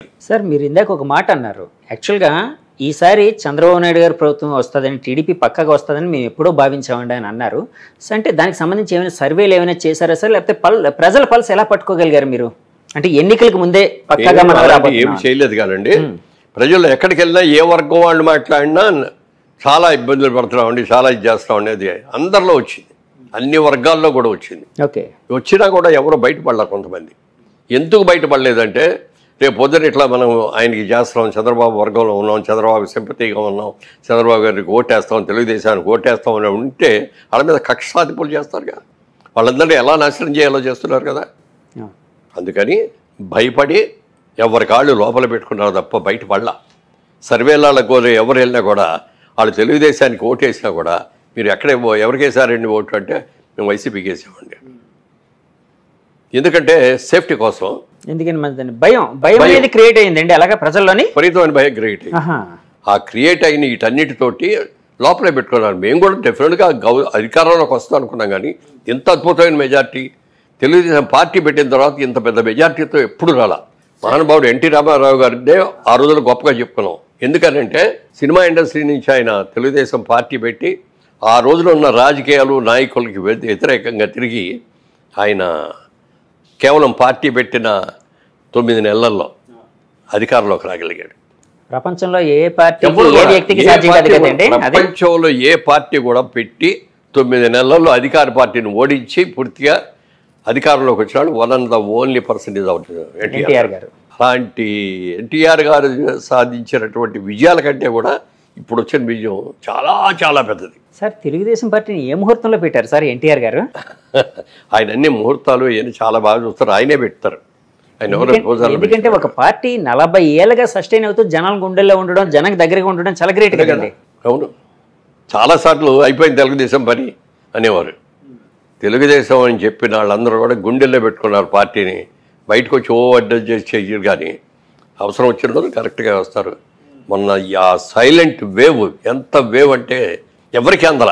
Sir మీరు ఇందాక ఒక మాట అన్నారు. యాక్చువల్గా ఈసారి చంద్రబాబు నాయుడు గారి ప్రభుత్వం వస్తుందని, టీడీపీ పక్కగా వస్తుందని మేము ఎప్పుడో భావించామండి అని అన్నారు. సో అంటే దానికి సంబంధించి ఏమైనా సర్వేలు ఏమైనా చేశారా సార్, లేకపోతే ప్రజల పల్స్ ఎలా పట్టుకోగలిగారు మీరు? అంటే ఎన్నికలకు ముందే పక్కగా ఏమి చేయలేదు కానండి. ప్రజలు ఎక్కడికి వెళ్ళినా ఏ వర్గం వాళ్ళు మాట్లాడినా చాలా ఇబ్బందులు పడుతున్నామండి, చాలా ఇది చేస్తామండి. అది అందరిలో వచ్చింది, అన్ని వర్గాల్లో కూడా వచ్చింది. ఓకే, వచ్చినా కూడా ఎవరు బయటపడలేరు. కొంతమంది ఎందుకు బయటపడలేదంటే, రేపు పొద్దున ఇట్లా మనం ఆయనకి చేస్తున్నాం, చంద్రబాబు వర్గంలో ఉన్నాం, చంద్రబాబు సింపతిగా ఉన్నాం, చంద్రబాబు గారికి ఓటేస్తాం, తెలుగుదేశానికి ఓటేస్తాం అని ఉంటే వాళ్ళ మీద కక్ష సాధింపులు చేస్తారు కదా. వాళ్ళందరినీ ఎలా నాశనం చేయాలో చేస్తున్నారు కదా. అందుకని భయపడి ఎవరి కాళ్ళు లోపల పెట్టుకున్నారు తప్ప బయటపడలా. సర్వేలకు ఎవరు వెళ్ళినా కూడా వాళ్ళు తెలుగుదేశానికి ఓటేసినా కూడా మీరు ఎక్కడే ఎవరికి వేసారండి ఓటు అంటే మేము వైసీపీకి వేసామండి. ఎందుకంటే సేఫ్టీ కోసం. ఎందుకని భయం అనేది క్రియేట్ అయ్యిందండి అలాగా ప్రజల్లోని, విపరీతమైన భయం క్రియేట్ అయ్యింది. ఆ క్రియేట్ అయిన వీటన్నిటితోటి లోపలే పెట్టుకున్నారు. మేము కూడా డెఫినెట్గా అధికారంలోకి వస్తాం అనుకున్నాం, కానీ ఇంత అద్భుతమైన మెజార్టీ తెలుగుదేశం పార్టీ పెట్టిన తర్వాత ఇంత పెద్ద మెజార్టీతో ఎప్పుడు రాలా. మహానుభావుడు ఎన్టీ రామారావు గారిదే ఆ రోజులు గొప్పగా చెప్పుకున్నాం. ఎందుకనంటే సినిమా ఇండస్ట్రీ నుంచి ఆయన తెలుగుదేశం పార్టీ పెట్టి ఆ రోజులో ఉన్న రాజకీయాలు నాయకులకి వ్యతిరేకంగా తిరిగి ఆయన కేవలం పార్టీ పెట్టిన 9 నెలల్లో అధికారంలోకి రాగలిగాడు. ప్రపంచంలో ఏ పార్టీ ప్రపంచంలో ఏ పార్టీ కూడా పెట్టి 9 నెలల్లో అధికార పార్టీని ఓడించి పూర్తిగా అధికారంలోకి వచ్చినాడు. One of the only person is NTR గారు. అలాంటి ఎన్టీఆర్ గారు సాధించినటువంటి విజయాల కంటే కూడా ఇప్పుడు వచ్చిన విజయం చాలా చాలా పెద్దది. సార్ తెలుగుదేశం పార్టీని ఏ ముహూర్తంలో పెట్టారు సార్ ఎన్టీఆర్ గారు? ఆయన అన్ని ముహూర్తాలు ఏమి చాలా బాగా చూస్తారు, ఆయనే పెడతారు. ఎందుకంటే ఒక పార్టీ 40 ఏళ్ళగా సస్టైన్ అవుతూ జనాల గుండెల్లో ఉండడం, జనానికి దగ్గరగా ఉండడం చాలా గ్రేట్ కదండి. అవును, చాలాసార్లు అయిపోయింది తెలుగుదేశం పని అనేవారు. తెలుగుదేశం అని చెప్పిన వాళ్ళందరూ కూడా గుండెల్లో పెట్టుకున్నారు పార్టీని. బయటకు వచ్చి అడ్జస్ట్ చేసి చెయ్యరు, కానీ అవసరం వచ్చిన రోజు కరెక్ట్గా వస్తారు. మొన్న ఆ సైలెంట్ వేవ్, ఎంత వేవ్ అంటే ఎవరికి అందల.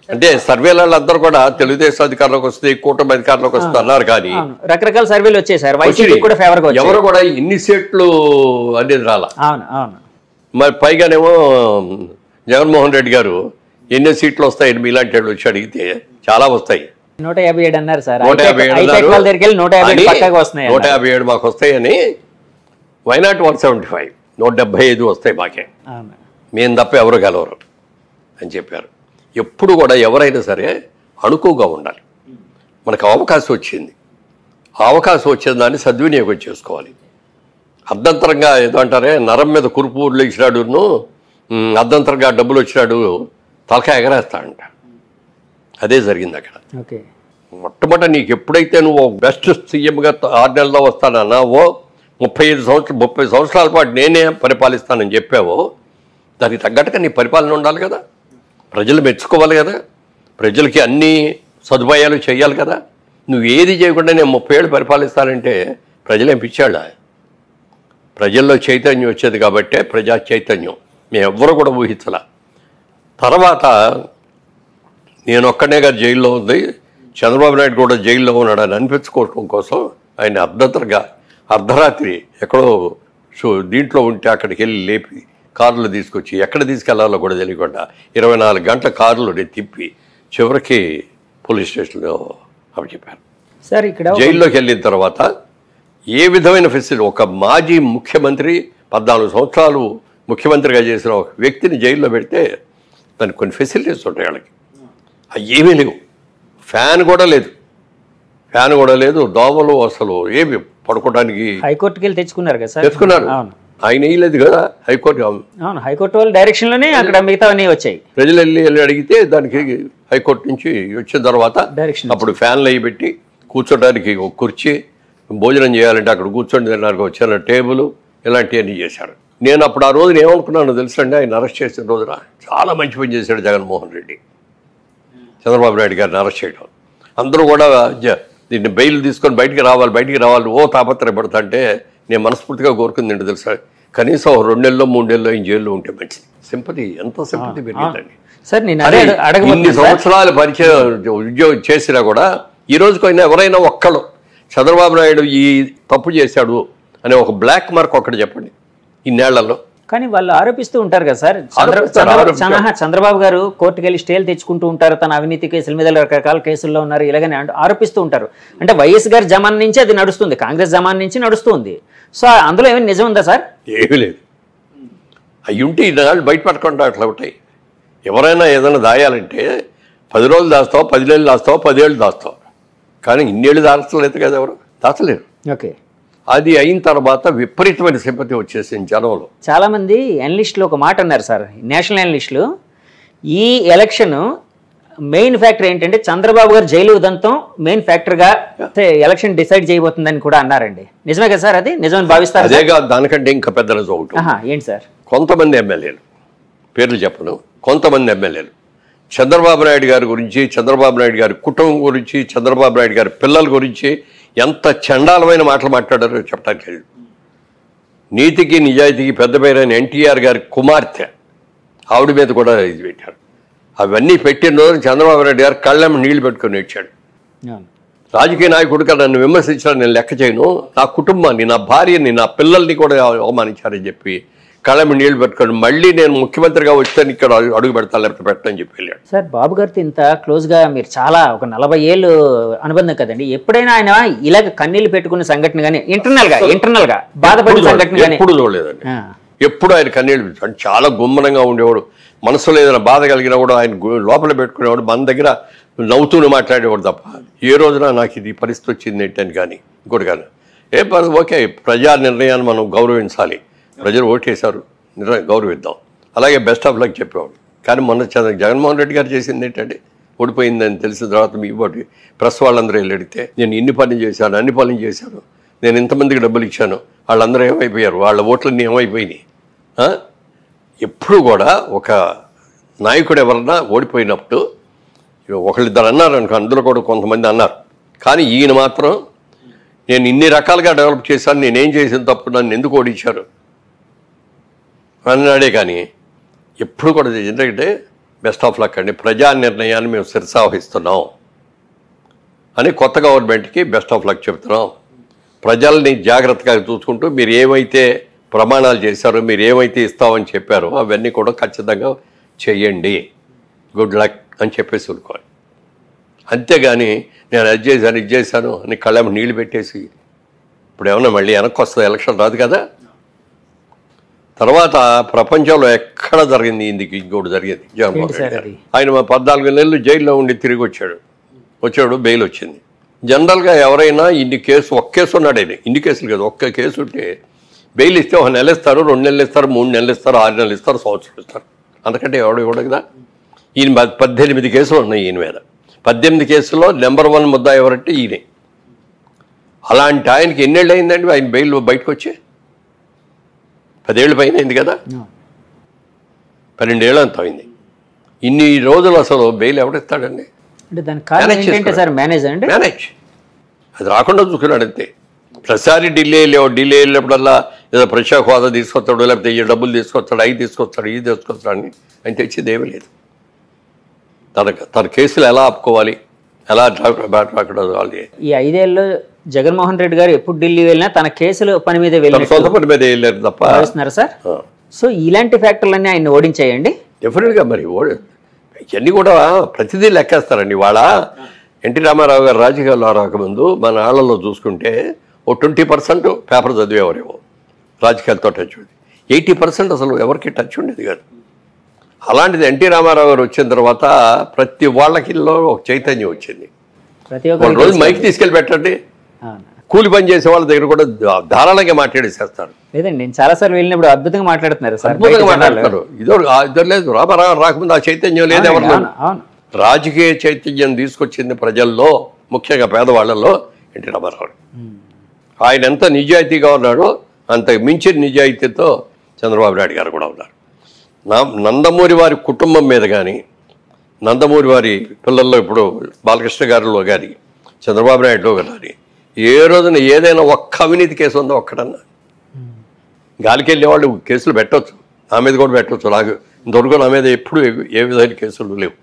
అంటే సర్వేల అందరూ కూడా తెలుగుదేశం అధికారంలోకి వస్తే, కూటమి అధికారంలోకి వస్తే అన్నారు, కానీ రకరకాల సర్వేలు వచ్చేసారు. ఎవరు కూడా ఇన్ని సీట్లు అనేది రాలా. మరి పైగానేమో జగన్మోహన్ రెడ్డి గారు ఎన్ని సీట్లు వస్తాయని మీలాంటి వాళ్ళు వచ్చి అడిగితే చాలా వస్తాయి. 157 అన్నారు సార్. 157 మాకు వస్తాయని. వైనాట్ 175, 175 వస్తాయి మాకే, మేము తప్ప ఎవరు గెలవరు అని చెప్పారు. ఎప్పుడు కూడా ఎవరైనా సరే అణుకుగా ఉండాలి. మనకు అవకాశం వచ్చింది, అవకాశం వచ్చిన దాన్ని సద్వినియోగం చేసుకోవాలి. అర్ధంతరంగా ఏదో అంటారే, నరం మీద కురుపూర్లు ఇచ్చినాడును అర్ధంతరంగా డబ్బులు వచ్చినాడు తలకాయ ఎగరేస్తాడంట. అదే జరిగింది అక్కడ. మొట్టమొదటి నీకు ఎప్పుడైతే నువ్వు బెస్ట్ సీఎంగా 6 నెలల్లో వస్తానన్నా, 30 సంవత్సరాల పాటు నేనే పరిపాలిస్తానని చెప్పావో, దానికి తగ్గట్టుగా నీ పరిపాలన ఉండాలి కదా. ప్రజలు మెచ్చుకోవాలి కదా, ప్రజలకి అన్ని సదుపాయాలు చేయాలి కదా. నువ్వు ఏది చేయకుండా నేను 30 ఏళ్ళు పరిపాలిస్తానంటే ప్రజలేం పిచ్చాళ్ళ. ప్రజల్లో చైతన్యం వచ్చేది కాబట్టే ప్రజా చైతన్యం మేము ఎవ్వరూ కూడా ఊహించాల. తర్వాత నేను ఒక్కనే గారు జైల్లో ఉంది, చంద్రబాబు నాయుడు కూడా జైల్లో ఉన్నాడని అనిపించుకోవడం కోసం ఆయన అర్ధరాత్రి ఎక్కడో దీంట్లో ఉంటే అక్కడికి వెళ్ళి లేపి కారులో తీసుకొచ్చి ఎక్కడ తీసుకెళ్లాలో కూడా తెలియకుండా 24 గంటల కారులో తిప్పి చివరికి పోలీస్ స్టేషన్లో అప్పచెప్పారు. సార్ ఇక్కడ జైల్లోకి వెళ్ళిన తర్వాత ఏ విధమైన ఫెసిలిటీ, ఒక మాజీ ముఖ్యమంత్రి 14 సంవత్సరాలు ముఖ్యమంత్రిగా చేసిన ఒక వ్యక్తిని జైల్లో పెడితే దానికి కొన్ని ఫెసిలిటీస్ ఉంటాయి. వాళ్ళకి అవి ఏమీ లేవు. ఫ్యాన్ కూడా లేదు, దోమలు అసలు ఏమి పడుకోవడానికి. హైకోర్టుకి వెళ్ళి తెచ్చుకున్నారు కదా సార్? తెచ్చుకున్నారు, ఆయన వేయలేదు కదా హైకోర్టు. హైకోర్టు వాళ్ళ డైరెక్షన్ లోనే అక్కడ మిగతావన్నీ వచ్చాయి. ప్రజలు వెళ్ళి అడిగితే దానికి హైకోర్టు నుంచి వచ్చిన తర్వాత అప్పుడు ఫ్యాన్లు అవి పెట్టి కూర్చోడానికి ఒక కుర్చీ, భోజనం చేయాలంటే అక్కడ కూర్చొని తినడానికి వచ్చిన టేబుల్, ఇలాంటివన్నీ చేశారు. నేను అప్పుడు ఆ రోజున ఏమనుకున్నాను తెలుసండి, ఆయన అరెస్ట్ చేసిన రోజున చాలా మంచి పని చేశాడు జగన్మోహన్ రెడ్డి చంద్రబాబు నాయుడు గారిని అరెస్ట్ చేయడం. అందరూ కూడా దీన్ని బెయిల్ తీసుకొని బయటికి రావాలి ఓ తాపత్రయపడతా అంటే నేను మనస్ఫూర్తిగా కోరుకుంది ఏంటో తెలుసా, కనీసం 2 నెలల్లో 3 నెలల్లో ఈ జైల్లో ఉంటే మంచిది. సింపతి, ఎంత సింపతి పెరిగిందండి. ఇన్ని సంవత్సరాలు పరిచయం ఉద్యోగం చేసినా కూడా ఈ రోజుకైనా ఎవరైనా ఒక్కళ్ళు చంద్రబాబు నాయుడు ఈ తప్పు చేశాడు, అనే ఒక బ్లాక్ మార్క్ ఒకటి చెప్పండి ఇన్నేళ్లలో. కానీ వాళ్ళు ఆరోపిస్తూ ఉంటారు కదా సార్, చంద్రబాబు గారు కోర్టుకు వెళ్ళి స్టేలు తెచ్చుకుంటూ ఉంటారు, తన అవినీతి కేసుల మీద రకరకాల కేసుల్లో ఉన్నారు ఇలాగని ఆరోపిస్తూ ఉంటారు. అంటే వైఎస్ గారి జమాన్ నుంచి అది నడుస్తుంది, కాంగ్రెస్ జమాన్ నుంచి నడుస్తుంది. సో అందులో ఏమైనా నిజం ఉందా సార్? ఏమీ లేదు. అవి ఉంటే ఇన్నాళ్ళు బయటపడకుండా అట్లా ఉంటాయి. ఎవరైనా ఏదైనా దాయాలంటే 10 రోజులు దాస్తావు, 10 నెలలు దాస్తావు, 10 ఏళ్ళు దాస్తావు. కానీ ఇన్నేళ్ళు దాచలేదు కదా, ఎవరు దాచలేరు. ఓకే. అది అయిన తర్వాత విపరీతమైన సింపతి వచ్చేసింది జనంలో. చాలా మంది ఎనలిస్టులు ఒక మాట అన్నారు సార్, నేషనల్ ఎనలిస్టులు, ఈ ఎలక్షన్ మెయిన్ ఫ్యాక్టర్ ఏంటంటే చంద్రబాబు గారు జైలు ఉదంతం మెయిన్ ఫ్యాక్టర్గా ఎలక్షన్ డిసైడ్ చేయబోతుందని కూడా అన్నారండి. నిజమే కదా సార్? అది నిజమని భావిస్తారు? అదే కాదు, దానికంటే ఇంకా పెద్ద రోజు ఒకటి. ఏంటి సార్? కొంతమంది ఎమ్మెల్యేలు, పేర్లు చెప్పను, కొంతమంది ఎమ్మెల్యేలు చంద్రబాబు నాయుడు గారి గురించి, చంద్రబాబు నాయుడు గారి కుటుంబం గురించి, చంద్రబాబు నాయుడు గారి పిల్లల గురించి ఎంత చండాలమైన మాటలు మాట్లాడారో చెప్పడానికి లేదు. నీతికి నిజాయితీకి పెద్ద పేరైన ఎన్టీఆర్ గారి కుమార్తె ఆవిడ మీద కూడా ఇది పెట్టారు. అవన్నీ పెట్టిన రోజు చంద్రబాబు నాయుడు గారు కళ్ళెం నీళ్లు పెట్టుకొని ఇచ్చాడు. రాజకీయ నాయకుడిగా నన్ను విమర్శించాలని నేను లెక్క చేయను, నా కుటుంబాన్ని, నా భార్యని, నా పిల్లల్ని కూడా అవమానించారని చెప్పి కళ్ళెం నీళ్లు పెట్టుకొని మళ్ళీ నేను ముఖ్యమంత్రిగా వచ్చాను ఇక్కడ అడుగు పెడతాను లేకపోతే పెట్టని చెప్పి వెళ్ళాడు. సార్ బాబు గారితో ఇంత క్లోజ్గా మీరు చాలా ఒక 40 ఏళ్ళు అనుబంధం కదండి, ఎప్పుడైనా ఆయన ఇలాగ కన్నీళ్ళు పెట్టుకున్న సంఘటన కానీ ఇంటర్నల్ గా బాధపడిన సంఘటన కానీ ఎప్పుడు చూడలేదండి. ఎప్పుడు ఆయన కన్నీళ్ళు పెట్టాడు. చాలా గుమ్మనంగా ఉండేవాడు. మనసులో ఏదైనా బాధ కలిగినా కూడా ఆయన లోపల పెట్టుకునేవాడు. మన దగ్గర నవ్వుతూనే మాట్లాడేవాడు తప్ప ఏ రోజున నాకు ఇది పరిస్థితి వచ్చింది ఏంటని కానీ ఇంకోటి కానీ ఓకే, ప్రజా నిర్ణయాన్ని మనం గౌరవించాలి, ప్రజలు ఓటేశారు, గౌరవిద్దాం, అలాగే బెస్ట్ ఆఫ్ లక్ చెప్పేవాడు. కానీ మొన్న జగన్మోహన్ రెడ్డి గారు చేసింది ఏంటంటే ఓడిపోయిందని తెలిసిన తర్వాత మీ బట్టి ప్రెస్ వాళ్ళందరూ వెళ్ళి అడిగితే నేను ఇన్ని పనులు చేశాను, అన్ని పనులు చేశాను, నేను ఇంతమందికి డబ్బులు ఇచ్చాను, వాళ్ళందరూ ఏమైపోయారు, వాళ్ళ ఓట్లన్నీ ఏమైపోయినాయి. ఎప్పుడు కూడా ఒక నాయకుడు ఎవరన్నా ఓడిపోయినప్పుడు ఒకళ్ళిద్దరు అన్నారు అనుకో, అందులో కూడా కొంతమంది అన్నారు, కానీ ఈయన మాత్రం నేను ఇన్ని రకాలుగా డెవలప్ చేశాను, నేనేం చేసిన తప్పు, నన్ను ఎందుకు ఓడించారు అన్నాడే. కానీ ఎప్పుడు కూడా ఎందుకంటే బెస్ట్ ఆఫ్ లక్ అండి, ప్రజా నిర్ణయాన్ని మేము శిరసావహిస్తున్నాం అని కొత్త గవర్నమెంట్కి బెస్ట్ ఆఫ్ లక్ చెప్తున్నాం. ప్రజల్ని జాగ్రత్తగా చూసుకుంటూ మీరు ఏమైతే ప్రమాణాలు చేశారో, మీరు ఏమైతే ఇస్తామని చెప్పారో అవన్నీ కూడా ఖచ్చితంగా చెయ్యండి, గుడ్ లక్ అని చెప్పేసి అనుకోవాలి. అంతేగాని నేను అది చేశాను ఇది చేశాను అని కళ్ళెం నీళ్ళు పెట్టేసి ఇప్పుడు ఏమన్నా మళ్ళీ వెనక్కి వస్తుంది, ఎలక్షన్ రాదు కదా. తర్వాత ప్రపంచంలో ఎక్కడ జరిగింది ఇంకోటి జరిగింది. జగన్మోహన్ రెడ్డి గారు ఆయన 14 నెలలు జైల్లో ఉండి తిరిగి వచ్చాడు, బెయిల్ వచ్చింది. జనరల్గా ఎవరైనా ఒక్క కేసు ఉన్నాడు, ఆయన ఇన్ని కేసులు కదా, ఒక్క కేసు ఉంటే బెయిల్ ఇస్తే 1 నెల ఇస్తారు, 2 నెలలు ఇస్తారు, 3 నెలలు ఇస్తారు, 6 నెలలు ఇస్తారు, సంవత్సరం ఇస్తారు, అంతకంటే ఎవడు ఇవ్వడు కదా. ఈయన 18 కేసులు ఉన్నాయి ఈయన మీద. 18 కేసుల్లో నెంబర్ 1 ముద్దా ఎవరంటే ఈయనే. అలాంటి ఆయనకి ఎన్నేళ్ళు అయిందండి ఆయన బెయిల్ బయటకు వచ్చి? 10 ఏళ్ళ పైన అయింది కదా, 12 ఏళ్ళు అంత అయింది. ఇన్ని రోజులు అసలు బెయిల్ ఎవడిస్తాడండి? మేనేజ్ అది రాకుండా చూసుకున్నాడు అంతే. ప్రతిసారి ఢిల్లీ వెళ్ళినప్పుడల్లా ఏదో ప్రత్యేక హోదా తీసుకొస్తాడు, లేకపోతే ఈ డబ్బులు తీసుకొస్తాడు, అవి తీసుకొస్తాడు, ఇది తీసుకొస్తాడు అని ఆయన తెచ్చేది ఏమీ లేదు. తన కేసులు ఎలా ఆపుకోవాలి, ఎలా వాళ్ళు. ఈ 5 ఏళ్ళు జగన్మోహన్ రెడ్డి గారు ఎప్పుడు ఢిల్లీ వెళ్ళినా తన కేసులు పని మీద సొంత పని మీద వెళ్ళారు తప్ప భావిస్తున్నారు సార్. సో ఇలాంటి ఫ్యాక్టర్లన్నీ ఆయన ఓడించాయండి డెఫినెట్గా. మరి ఇవన్నీ కూడా ప్రతిదీ లెక్కేస్తారండి. వాళ్ళ ఎన్టీ రామారావు గారు రాజకీయాల్లో రాకముందు మన ఆళ్లలో చూసుకుంటే ఓ 20% పేపర్ చదివేవారేమో, రాజకీయాలతో టచ్ ఉంది. 80% అసలు ఎవరికి టచ్ ఉండేది కాదు. అలాంటిది ఎన్టీ రామారావు గారు వచ్చిన తర్వాత ప్రతి వాళ్ళకిలో ఒక చైతన్యం వచ్చింది. రోజు మైక్ తీసుకెళ్ళి పెట్టండి, కూలి పని చేసే వాళ్ళ దగ్గర కూడా ధారాళంగా మాట్లాడేసేస్తారు. లేదండి, నేను చాలాసార్లు వెళ్ళినప్పుడు అద్భుతంగా మాట్లాడుతున్నారు, అద్భుతంగా మాట్లాడతారు. ఇద్దరు లేదు, రామారావు రాకముందు ఆ చైతన్యం లేదు ఎవరు. రాజకీయ చైతన్యం తీసుకొచ్చింది ప్రజల్లో, ముఖ్యంగా పేదవాళ్లలో ఎన్టీ రామారావు. ఆయన ఎంత నిజాయితీగా ఉన్నాడో అంత మించిన నిజాయితీతో చంద్రబాబు నాయుడు గారు కూడా ఉన్నారు. నందమూరి వారి కుటుంబం మీద కానీ, నందమూరి వారి పిల్లల్లో ఇప్పుడు బాలకృష్ణ గారిలో కానీ, చంద్రబాబు నాయుడులో కానీ ఏ రోజున ఏదైనా ఒక్క అవినీతి కేసు ఉందో ఒక్కడన్నా. గాలికి వెళ్ళే వాళ్ళు కేసులు పెట్టవచ్చు, నా మీద కూడా పెట్టవచ్చు. నాకు ఇంతవరకు నా మీద ఎప్పుడు ఏ విధమైన కేసులు లేవు.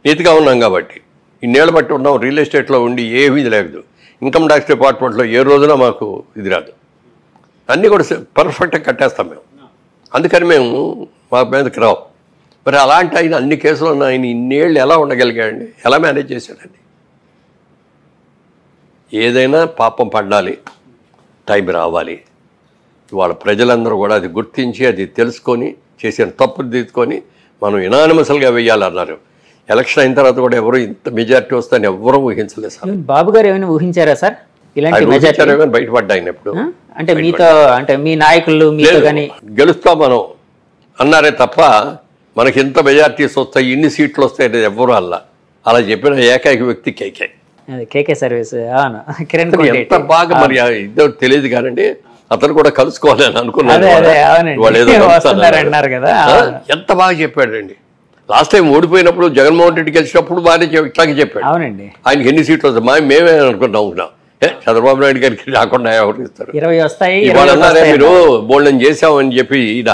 నీతిగా ఉన్నాం కాబట్టి, ఇన్నేళ్ళు బట్టి ఉన్నాం. రియల్ ఎస్టేట్లో ఉండి ఏమీ లేదు, ఇన్కమ్ ట్యాక్స్ డిపార్ట్మెంట్లో ఏ రోజున మాకు ఇది రాదు. అన్నీ కూడా పర్ఫెక్ట్గా కట్టేస్తాం మేము. అందుకని మేము మా మీదకి రావు. మరి అలాంటి ఆయన అన్ని కేసులు ఉన్న ఆయన ఇన్నేళ్ళు ఎలా ఉండగలిగాడండి? ఎలా మేనేజ్ చేశాడండి? ఏదైనా పాపం పడాలి, టైం రావాలి. ఇవాళ ప్రజలందరూ కూడా అది గుర్తించి అది తెలుసుకొని చేసిన తప్పులు తీసుకొని మనం యునానిమస్గా వెయ్యాలన్నారు. ఎలక్షన్ అయిన తర్వాత కూడా ఎవరు ఇంత మెజారిటీ వస్తుందని ఎవరూ ఊహించలేదు సార్. బాబు గారు ఏమైనా ఊహించారా సార్ ఇలాంటి మెజారిటీ? బయటపడ్డా ఆయన ఎప్పుడు అంటే మీతో, అంటే మీ నాయకులు మీతో కానీ గెలుస్తాం మనం అన్నారే తప్ప మనకి ఇంత మెజారిటీస్ వస్తాయి, ఇన్ని సీట్లు వస్తాయి అనేది ఎవ్వరూ అలా చెప్పిన ఏకైక వ్యక్తి కేకే. కేకే సర్వీస్. అవును, కిరణ్ ఎంత బాగా మరి ఇద్దరు తెలియదు కానండి. అతను కూడా కలుసుకోవాలని అనుకున్నాను. ఎంత బాగా చెప్పాడండి. లాస్ట్ టైం ఓడిపోయినప్పుడు జగన్మోహన్ రెడ్డి గెలిచినప్పుడు బాగానే ఇట్లాగే చెప్పాడు. అవునండి, ఆయనకి ఎన్ని సీట్లు వస్తాయి మేమే అనుకున్నాం. చంద్రబాబు నాయుడు గారికి రాకుండా ఎవరు ఇస్తారు? 20 వస్తాయి. ఇవాళ అన్నారే మీరు బోల్డని చేసామని చెప్పి ఈయన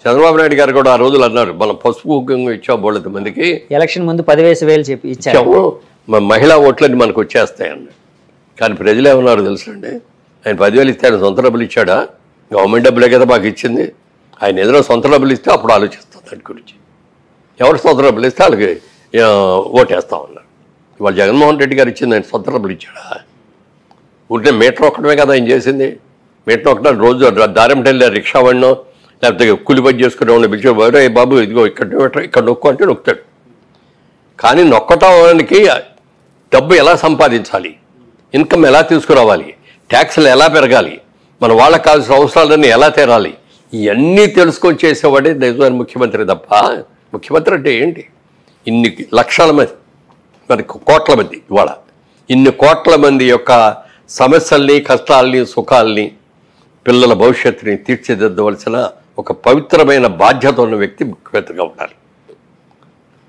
చంద్రబాబు నాయుడు గారు కూడా ఆ రోజులు అన్నారు, మనం పసుపు కుంకుమ ఇచ్చాం బోల్డ్ మందికి, ఎలక్షన్ ముందు 10,000 చెప్పి ఇచ్చాము, మహిళా ఓట్లన్నీ మనకు వచ్చేస్తాయన్న. కానీ ప్రజలు ఏమన్నారు తెలుసండి? ఆయన 10,000 ఇస్తే ఆయన సొంత డబ్బులు ఇచ్చాడా? గవర్నమెంట్ డబ్బులే కదా మాకు ఇచ్చింది. ఆయన ఏదైనా సొంత డబ్బులు ఇస్తే అప్పుడు ఆలోచిస్తాం దాని గురించి. ఎవరు సొంత డబ్బులు ఇస్తే వాళ్ళకి ఓటేస్తా ఉన్నారు. ఇవాళ జగన్మోహన్ రెడ్డి గారు ఇచ్చింది ఆయన సొంత డబ్బులు ఇచ్చాడా? ఉంటే మీటర్ ఒక్కడమే కదా ఆయన చేసింది. మీటర్ ఒకట రోజు దారింటి వెళ్ళి రిక్షా వాడినో లేకపోతే కూలి పని చేసుకునే వాడిని పిలిచి బాబు ఇదిగో ఇక్కడ నొక్కు అంటే నొక్కుతాడు. కానీ నొక్కటానికి డబ్బు ఎలా సంపాదించాలి, ఇన్కమ్ ఎలా తీసుకురావాలి, ట్యాక్స్లు ఎలా పెరగాలి, మన వాళ్ళకి కావాల్సిన అవసరాలన్నీ ఎలా తీరాలి, ఇవన్నీ తెలుసుకొని చేసేవాడే నిజమైన ముఖ్యమంత్రి తప్ప ముఖ్యమంత్రి అంటే ఏంటి? ఇన్ని లక్షల మంది, మరి కోట్ల మంది, ఇవాళ ఇన్ని కోట్ల మంది యొక్క సమస్యల్ని, కష్టాలని, సుఖాలని, పిల్లల భవిష్యత్తుని తీర్చిదిద్దవలసిన ఒక పవిత్రమైన బాధ్యత ఉన్న వ్యక్తి ముఖ్యమంత్రిగా ఉండాలి.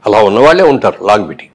అలా ఉన్నవాళ్ళే ఉంటారు లాంగ్ మీటింగ్.